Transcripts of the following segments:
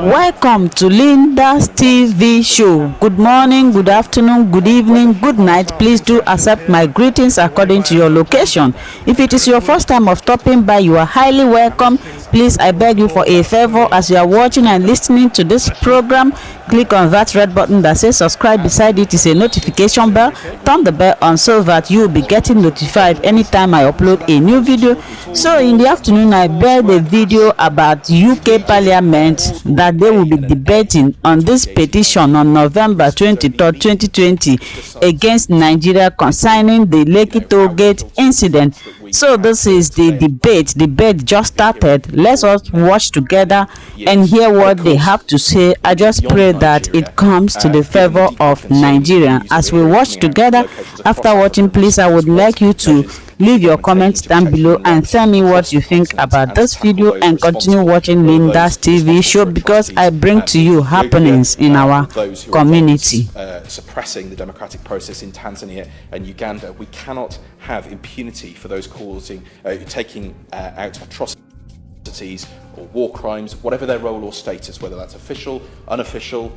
Welcome to Linda's TV show. Good morning, good afternoon, good evening, good night. Please do accept my greetings according to your location. If it is your first time of stopping by, you are highly welcome. Please, I beg you for a favor, as you are watching and listening to this program, click on that red button that says subscribe. Beside it is a notification bell. Turn the bell on so that you will be getting notified anytime I upload a new video. So in the afternoon, I made a video about UK Parliament that they will be debating on this petition on November 23rd, 2020 against Nigeria concerning the Lekki toll gate incident. So this is the debate. Debate just started. Let's all watch together and hear what they have to say. I just pray that it comes to the favor of Nigeria. As we watch together, after watching, please, I would like you to leave your comments down below and tell me what you think about this video, and continue watching Linda's TV show because I bring to you happenings in our community. Suppressing the democratic process in Tanzania and Uganda, we cannot have impunity for those taking out atrocities or war crimes, whatever their role or status, whether that's official, unofficial,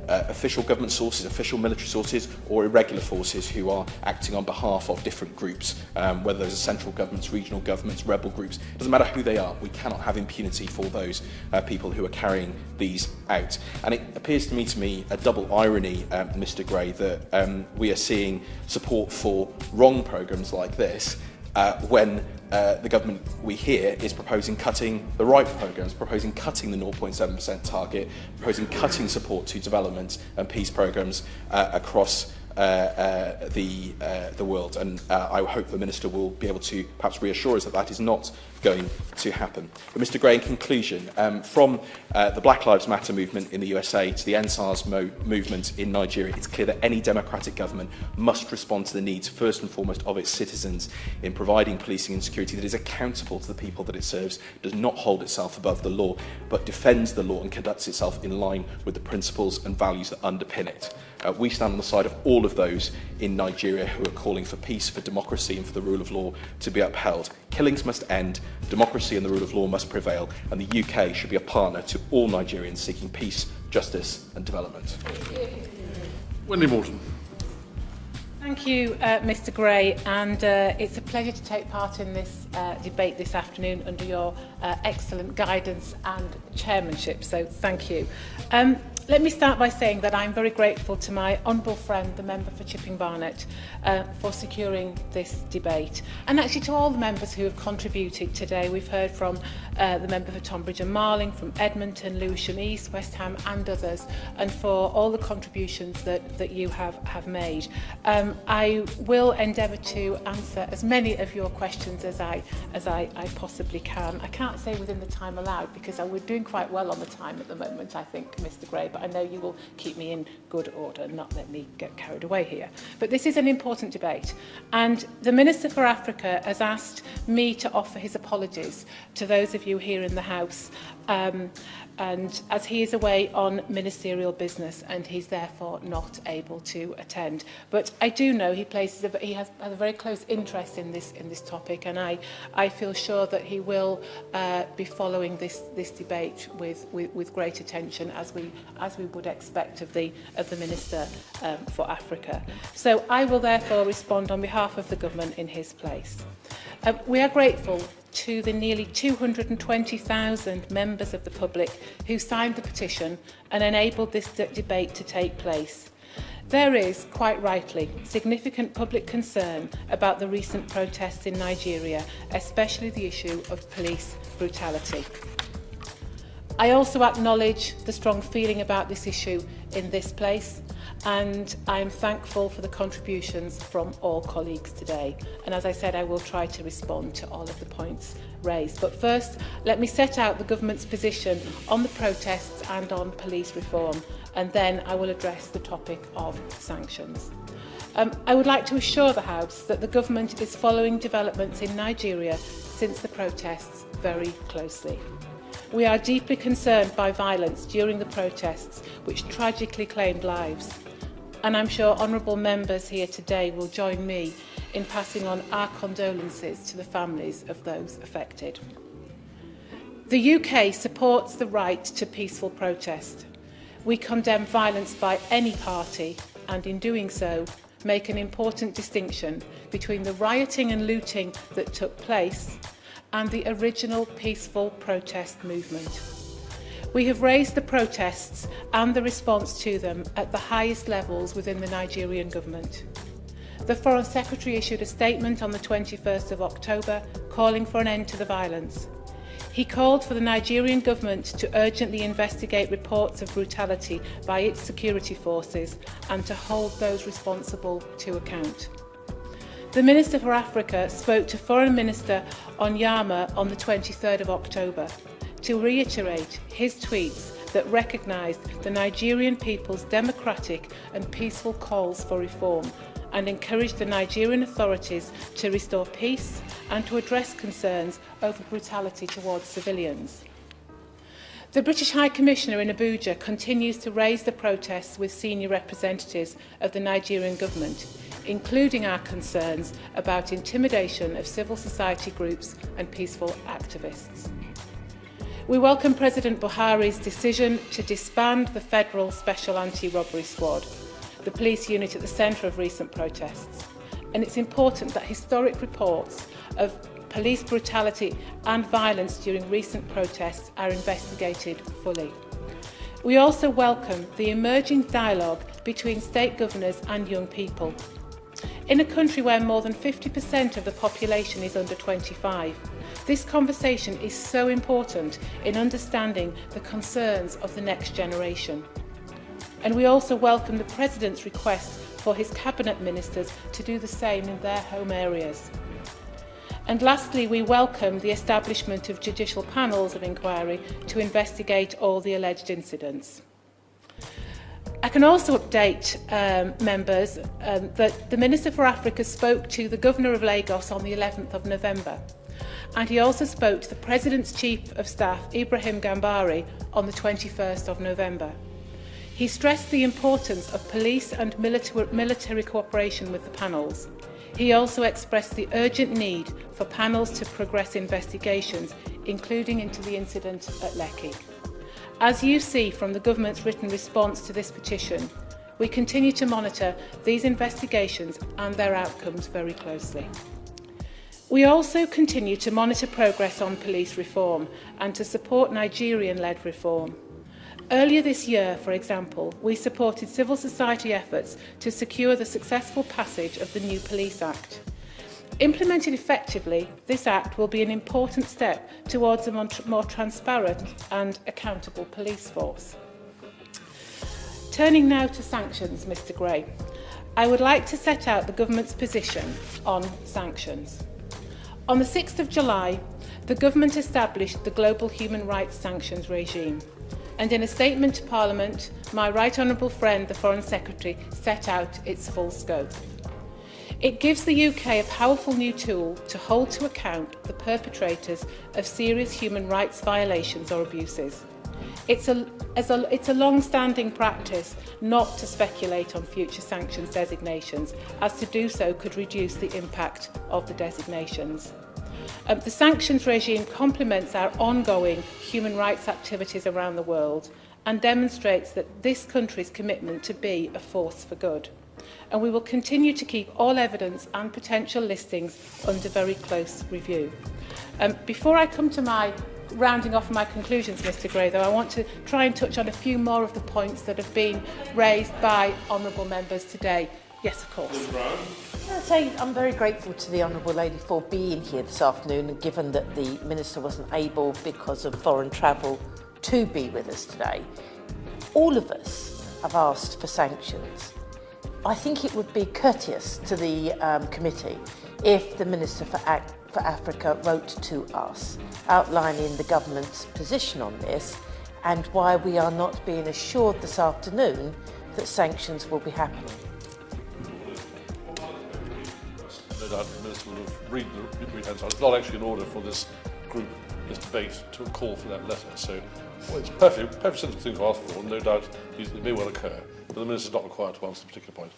official government sources, official military sources, or irregular forces who are acting on behalf of different groups, whether those are central governments, regional governments, rebel groups. It doesn't matter who they are. We cannot have impunity for those people who are carrying these out. And it appears to me a double irony, Mr. Gray, that we are seeing support for wrong programmes like this when the government, we hear, is proposing cutting the right programmes, proposing cutting the 0.7% target, proposing cutting support to development and peace programmes across the world. And I hope the Minister will be able to perhaps reassure us that that is not going to happen. But Mr. Gray, in conclusion, from the Black Lives Matter movement in the USA to the NSAS movement in Nigeria, it's clear that any democratic government must respond to the needs, first and foremost, of its citizens in providing policing and security that is accountable to the people that it serves, does not hold itself above the law, but defends the law and conducts itself in line with the principles and values that underpin it. We stand on the side of all of those in Nigeria who are calling for peace, for democracy and for the rule of law to be upheld. Killings must end, democracy and the rule of law must prevail, and the UK should be a partner to all Nigerians seeking peace, justice and development. Wendy Morton. Thank you, Mr. Gray, and it's a pleasure to take part in this debate this afternoon under your excellent guidance and chairmanship, so thank you. Let me start by saying that I'm very grateful to my honourable friend, the member for Chipping Barnet, for securing this debate, and actually to all the members who have contributed today. We've heard from the member for Tonbridge and Marling, from Edmonton, Lewisham East, West Ham and others, and for all the contributions that you have made. I will endeavour to answer as many of your questions as I possibly can. I can't say within the time allowed because we're doing quite well on the time at the moment, I think, Mr. Gray, but I know you will keep me in good order and not let me get carried away here. But this is an important debate, and the Minister for Africa has asked me to offer his apologies to those of you here in the House, and as he is away on ministerial business and he's therefore not able to attend. But I do know he has a very close interest in this topic, and I feel sure that he will be following this debate with great attention, as we would expect of the Minister for Africa. So I will therefore respond on behalf of the government in his place. We are grateful to the nearly 220,000 members of the public who signed the petition and enabled this debate to take place. There is, quite rightly, significant public concern about the recent protests in Nigeria, especially the issue of police brutality. I also acknowledge the strong feeling about this issue in this place, and I am thankful for the contributions from all colleagues today. And as I said, I will try to respond to all of the points raised. But first, let me set out the government's position on the protests and on police reform, and then I will address the topic of sanctions. I would like to assure the House that the government is following developments in Nigeria since the protests very closely. We are deeply concerned by violence during the protests, which tragically claimed lives. And I'm sure honourable members here today will join me in passing on our condolences to the families of those affected. The UK supports the right to peaceful protest. We condemn violence by any party and in doing so make an important distinction between the rioting and looting that took place and the original peaceful protest movement. We have raised the protests and the response to them at the highest levels within the Nigerian government. The Foreign Secretary issued a statement on the 21st of October calling for an end to the violence. He called for the Nigerian government to urgently investigate reports of brutality by its security forces and to hold those responsible to account. The Minister for Africa spoke to Foreign Minister Onyema on the 23rd of October to reiterate his tweets that recognised the Nigerian people's democratic and peaceful calls for reform and encouraged the Nigerian authorities to restore peace and to address concerns over brutality towards civilians. The British High Commissioner in Abuja continues to raise the protests with senior representatives of the Nigerian government, including our concerns about intimidation of civil society groups and peaceful activists. We welcome President Buhari's decision to disband the Federal Special Anti-Robbery Squad, the police unit at the centre of recent protests. And it's important that historic reports of police brutality and violence during recent protests are investigated fully. We also welcome the emerging dialogue between state governors and young people. In a country where more than 50% of the population is under 25, this conversation is so important in understanding the concerns of the next generation. And we also welcome the President's request for his Cabinet Ministers to do the same in their home areas. And lastly, we welcome the establishment of judicial panels of inquiry to investigate all the alleged incidents. I can also update members that the Minister for Africa spoke to the Governor of Lagos on the 11th of November. And he also spoke to the President's Chief of Staff, Ibrahim Gambari, on the 21st of November. He stressed the importance of police and military cooperation with the panels. He also expressed the urgent need for panels to progress investigations, including into the incident at Lekki. As you see from the government's written response to this petition, we continue to monitor these investigations and their outcomes very closely. We also continue to monitor progress on police reform and to support Nigerian-led reform. Earlier this year, for example, we supported civil society efforts to secure the successful passage of the new Police Act. Implemented effectively, this Act will be an important step towards a more transparent and accountable police force. Turning now to sanctions, Mr Gray, I would like to set out the government's position on sanctions. On the 6th of July, the government established the global human rights sanctions regime. And in a statement to Parliament, my Right Honourable friend, the Foreign Secretary, set out its full scope. It gives the UK a powerful new tool to hold to account the perpetrators of serious human rights violations or abuses. It's a long-standing practice not to speculate on future sanctions designations, as to do so could reduce the impact of the designations. The sanctions regime complements our ongoing human rights activities around the world and demonstrates that this country's commitment to be a force for good. And we will continue to keep all evidence and potential listings under very close review. Before I come to my rounding off my conclusions, Mr Gray, though, I want to try and touch on a few more of the points that have been raised by honourable members today. Yes, of course. I'd say I'm very grateful to the Honourable Lady for being here this afternoon, and given that the Minister wasn't able, because of foreign travel, to be with us today. All of us have asked for sanctions. I think it would be courteous to the committee if the Minister for Africa wrote to us, outlining the government's position on this and why we are not being assured this afternoon that sanctions will be happening. No doubt the Minister will have read the answer. It's not actually in order for this group, this debate, to call for that letter. So it's a perfect sensible thing to ask for, and no doubt it may well occur. But the Minister is not required to answer the particular point.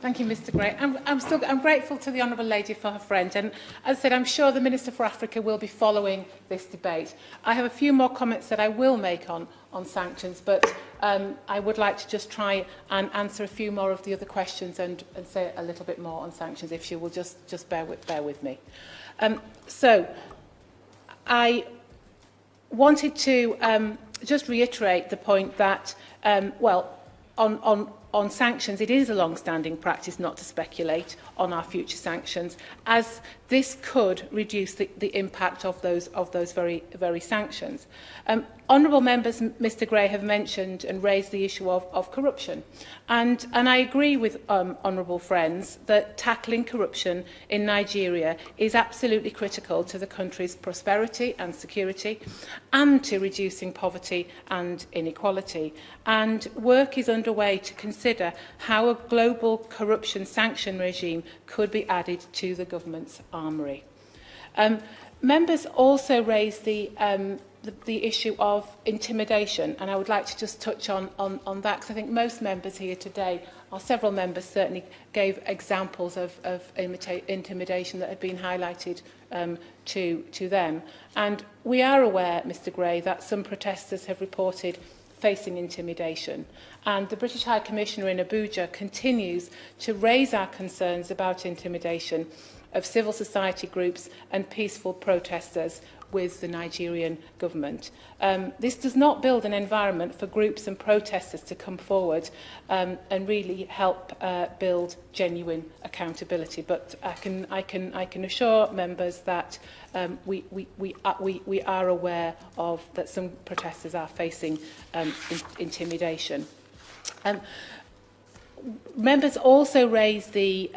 Thank you, Mr. Gray. I'm grateful to the Honourable Lady for her friend, and as I said, I'm sure the Minister for Africa will be following this debate. I have a few more comments that I will make on sanctions, but I would like to just try and answer a few more of the other questions and say a little bit more on sanctions, if you will just bear with me. So, I wanted to just reiterate the point that, well, on sanctions, it is a long-standing practice not to speculate on our future sanctions, as this could reduce the impact of those very sanctions. Honourable members, Mr. Gray, have mentioned and raised the issue of corruption, and I agree with honourable friends that tackling corruption in Nigeria is absolutely critical to the country's prosperity and security, and to reducing poverty and inequality. And work is underway to consider how a global corruption sanction regime could be added to the government's armoury. Members also raised the issue of intimidation, and I would like to just touch on that, because I think most members here today, or several members certainly, gave examples of intimidation that had been highlighted to them. And we are aware, Mr. Gray, that some protesters have reported facing intimidation, and the British High Commissioner in Abuja continues to raise our concerns about intimidation of civil society groups and peaceful protesters with the Nigerian government. This does not build an environment for groups and protesters to come forward and really help build genuine accountability. But I can assure members that we are aware of that some protesters are facing intimidation. Members also raised the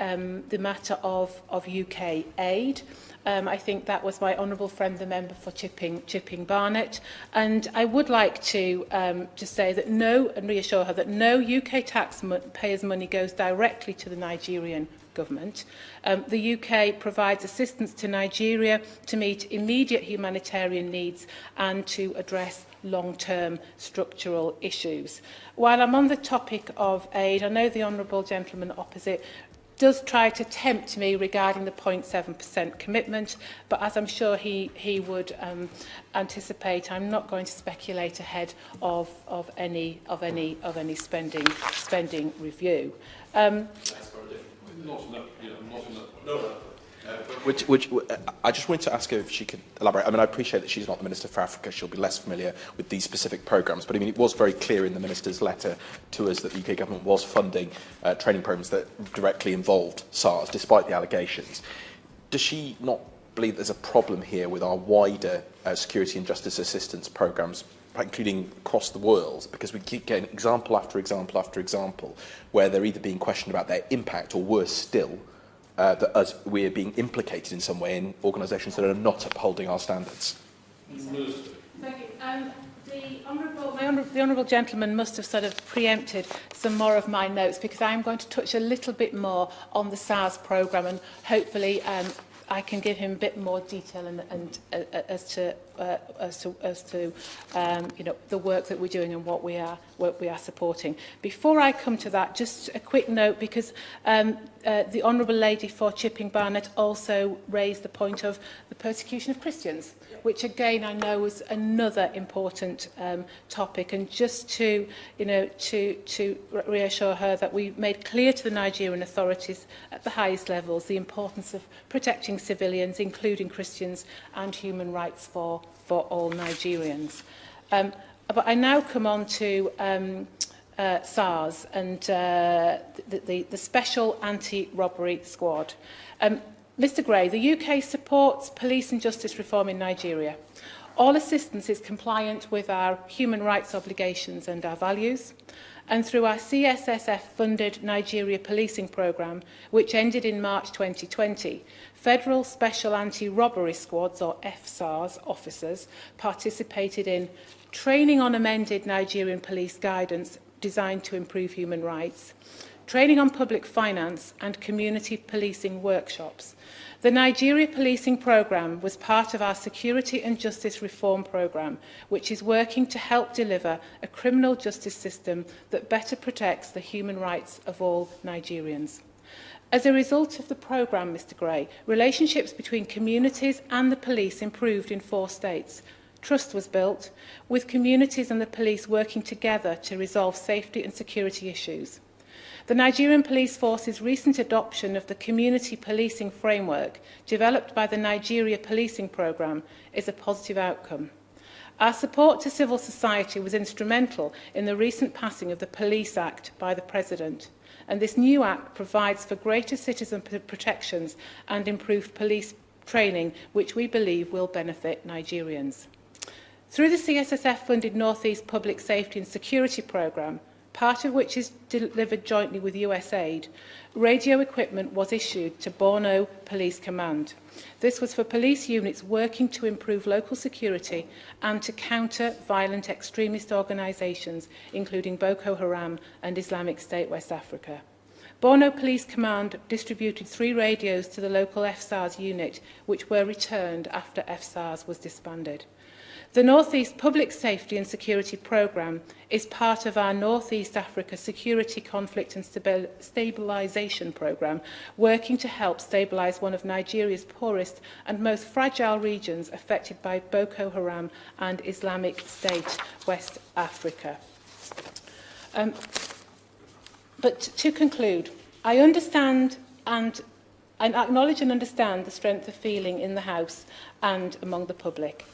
matter of UK aid. I think that was my honourable friend, the member for Chipping Barnet. And I would like to just say that and reassure her that no UK taxpayers' money goes directly to the Nigerian government. The UK provides assistance to Nigeria to meet immediate humanitarian needs and to address long-term structural issues. While I'm on the topic of aid, I know the honourable gentleman opposite does try to tempt me regarding the 0.7% commitment, but as I'm sure he would anticipate, I'm not going to speculate ahead of any spending review. Which I just wanted to ask her if she could elaborate. I mean, I appreciate that she's not the Minister for Africa. She'll be less familiar with these specific programmes. But I mean, it was very clear in the Minister's letter to us that the UK government was funding training programmes that directly involved SARS, despite the allegations. Does she not believe there's a problem here with our wider security and justice assistance programmes, including across the world, because we keep getting example after example after example where they're either being questioned about their impact, or worse still, that we're being implicated in some way in organisations that are not upholding our standards? Thank you. The honourable gentleman must have sort of preempted some more of my notes, because I'm going to touch a little bit more on the SARS programme, and hopefully I can give him a bit more detail and as to you know, the work that we're doing and what we are supporting. Before I come to that, just a quick note, because the honourable lady for Chipping Barnet also raised the point of the persecution of Christians, which again I know is another important topic. And just to reassure her that we made clear to the Nigerian authorities at the highest levels the importance of protecting civilians, including Christians, and human rights for all Nigerians. But I now come on to SARS and the Special Anti-Robbery Squad. Mr Gray, the UK supports police and justice reform in Nigeria. All assistance is compliant with our human rights obligations and our values. And through our CSSF-funded Nigeria policing programme, which ended in March 2020, Federal Special Anti-Robbery Squads, or FSARS, officers participated in training on amended Nigerian police guidance designed to improve human rights, training on public finance, and community policing workshops. The Nigeria Policing Programme was part of our Security and Justice Reform Programme, which is working to help deliver a criminal justice system that better protects the human rights of all Nigerians. As a result of the programme, Mr Gray, relationships between communities and the police improved in 4 states. Trust was built, with communities and the police working together to resolve safety and security issues. The Nigerian Police Force's recent adoption of the Community Policing Framework, developed by the Nigeria Policing Programme, is a positive outcome. Our support to civil society was instrumental in the recent passing of the Police Act by the President, and this new Act provides for greater citizen protections and improved police training, which we believe will benefit Nigerians. Through the CSSF-funded North East Public Safety and Security Programme, part of which is delivered jointly with USAID, radio equipment was issued to Borno Police Command. This was for police units working to improve local security and to counter violent extremist organisations, including Boko Haram and Islamic State West Africa. Borno Police Command distributed 3 radios to the local FSARS unit, which were returned after FSARS was disbanded. The North East Public Safety and Security Programme is part of our North East Africa Security, Conflict and Stabilisation Programme, working to help stabilise one of Nigeria's poorest and most fragile regions affected by Boko Haram and Islamic State West Africa. But to conclude, I understand and acknowledge and understand the strength of feeling in the House and among the public.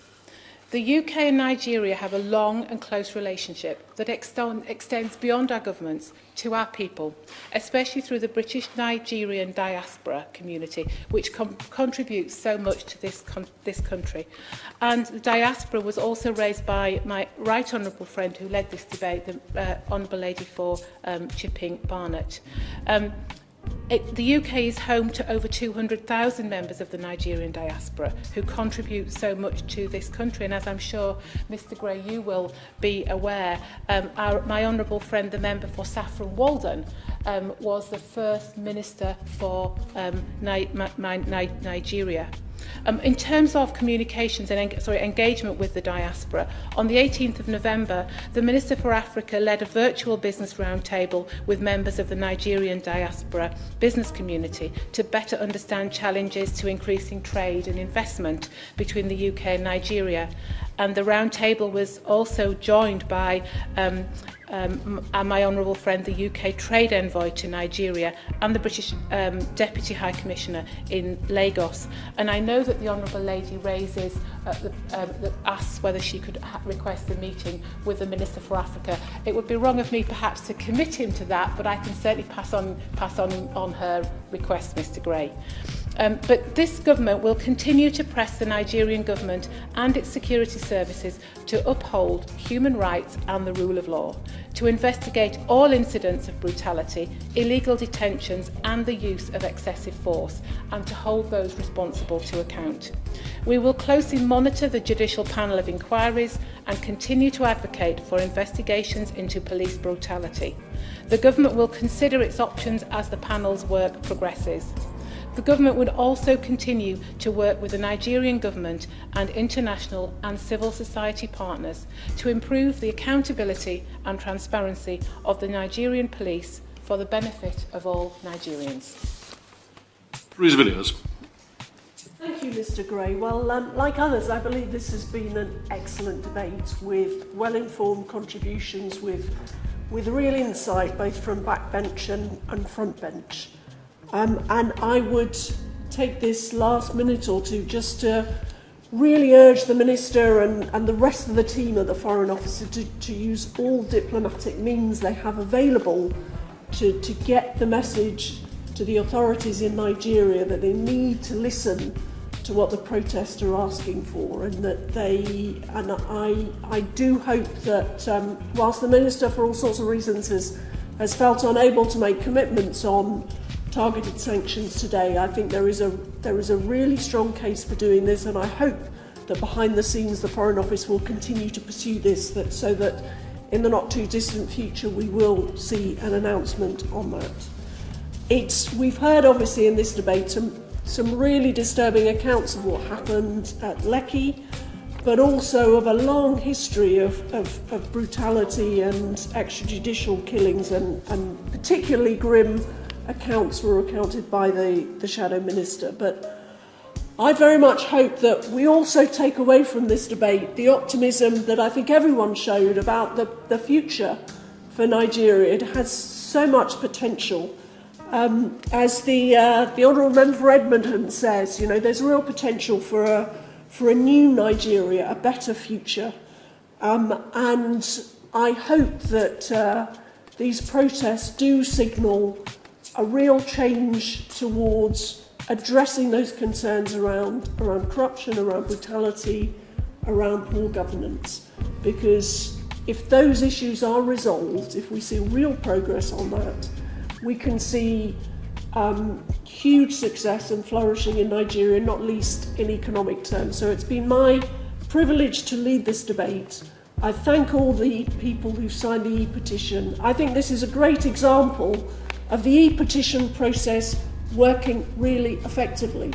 The UK and Nigeria have a long and close relationship that extends beyond our governments to our people, especially through the British Nigerian diaspora community, which contributes so much to this country. And the diaspora was also raised by my right honourable friend who led this debate, the Honourable Lady for Chipping Barnett. The UK is home to over 200,000 members of the Nigerian diaspora who contribute so much to this country. And as I'm sure, Mr Gray, you will be aware, my honourable friend, the member for Saffron Walden, was the first minister for Nigeria. In terms of communications and engagement with the diaspora, on the 18th of November, the Minister for Africa led a virtual business roundtable with members of the Nigerian diaspora business community to better understand challenges to increasing trade and investment between the UK and Nigeria. And the roundtable was also joined by my honourable friend, the UK Trade Envoy to Nigeria, and the British Deputy High Commissioner in Lagos. And I know that the Honourable Lady raises, asks whether she could request a meeting with the Minister for Africa. It would be wrong of me perhaps to commit him to that, but I can certainly pass on her request, Mr Gray. But this government will continue to press the Nigerian government and its security services to uphold human rights and the rule of law, to investigate all incidents of brutality, illegal detentions and the use of excessive force, and to hold those responsible to account. We will closely monitor the judicial panel of inquiries and continue to advocate for investigations into police brutality. The government will consider its options as the panel's work progresses. The government would also continue to work with the Nigerian government and international and civil society partners to improve the accountability and transparency of the Nigerian police for the benefit of all Nigerians. Theresa Villiers. Thank you, Mr Gray. Well, like others, I believe this has been an excellent debate with well-informed contributions, with real insight, both from backbench and front bench. And I would take this last minute or two just to really urge the Minister and the rest of the team at the Foreign Office to use all diplomatic means they have available to get the message to the authorities in Nigeria that they need to listen to what the protests are asking for, and that I do hope that whilst the Minister for all sorts of reasons has felt unable to make commitments on targeted sanctions today, I think there is a really strong case for doing this, and I hope that behind the scenes the Foreign Office will continue to pursue this, so that in the not too distant future we will see an announcement on that. We've heard obviously in this debate some really disturbing accounts of what happened at Lekki, but also of a long history of brutality and extrajudicial killings, and particularly grim accounts were accounted by the Shadow Minister. But I very much hope that we also take away from this debate the optimism that I think everyone showed about the future for Nigeria. It has so much potential. As the Honourable Member for Edmonton says, you know, there's real potential for a new Nigeria, a better future. And I hope that these protests do signal a real change towards addressing those concerns around corruption, around brutality, around poor governance. Because if those issues are resolved, if we see real progress on that, we can see huge success and flourishing in Nigeria, not least in economic terms. So it's been my privilege to lead this debate. I thank all the people who signed the e-petition. I think this is a great example of the e-petition process working really effectively,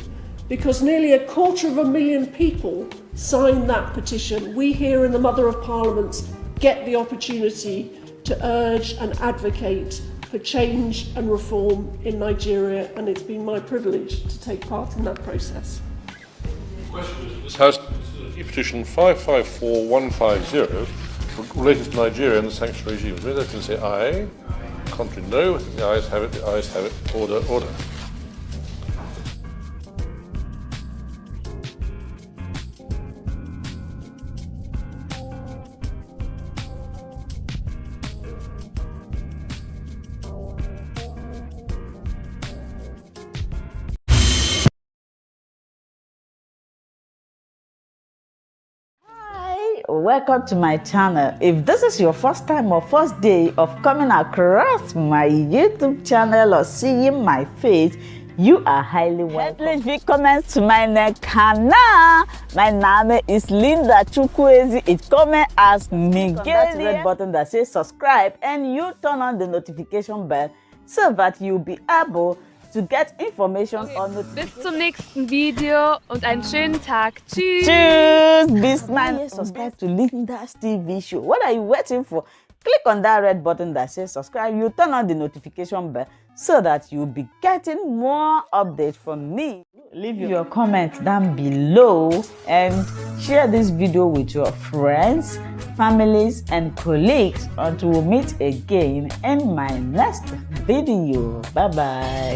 because nearly 250,000 people signed that petition. We here in the Mother of Parliaments get the opportunity to urge and advocate for change and reform in Nigeria, and it's been my privilege to take part in that process. This House e-petition 554150 relating to Nigeria and the sanction regime. They can say aye, contrary no. The ayes have it. The ayes have it. Order, order. Welcome to my channel. If this is your first time or first day of coming across my YouTube channel or seeing my face, you are highly welcome. Please comments to my canal. My name is Linda Chukwuezi. It comment as Miguel. That red button that says subscribe, and you turn on the notification bell so that you'll be able to get information on the. Bis zum nächsten Video und einen schönen Tag. Tschüss. Tschüss. Bis subscribe to Linda's TV show. What are you waiting for? Click on that red button that says subscribe. You turn on the notification bell so that you'll be getting more updates from me. Leave your comment down below and share this video with your friends, families, and colleagues until we meet again in my next video. Bye bye.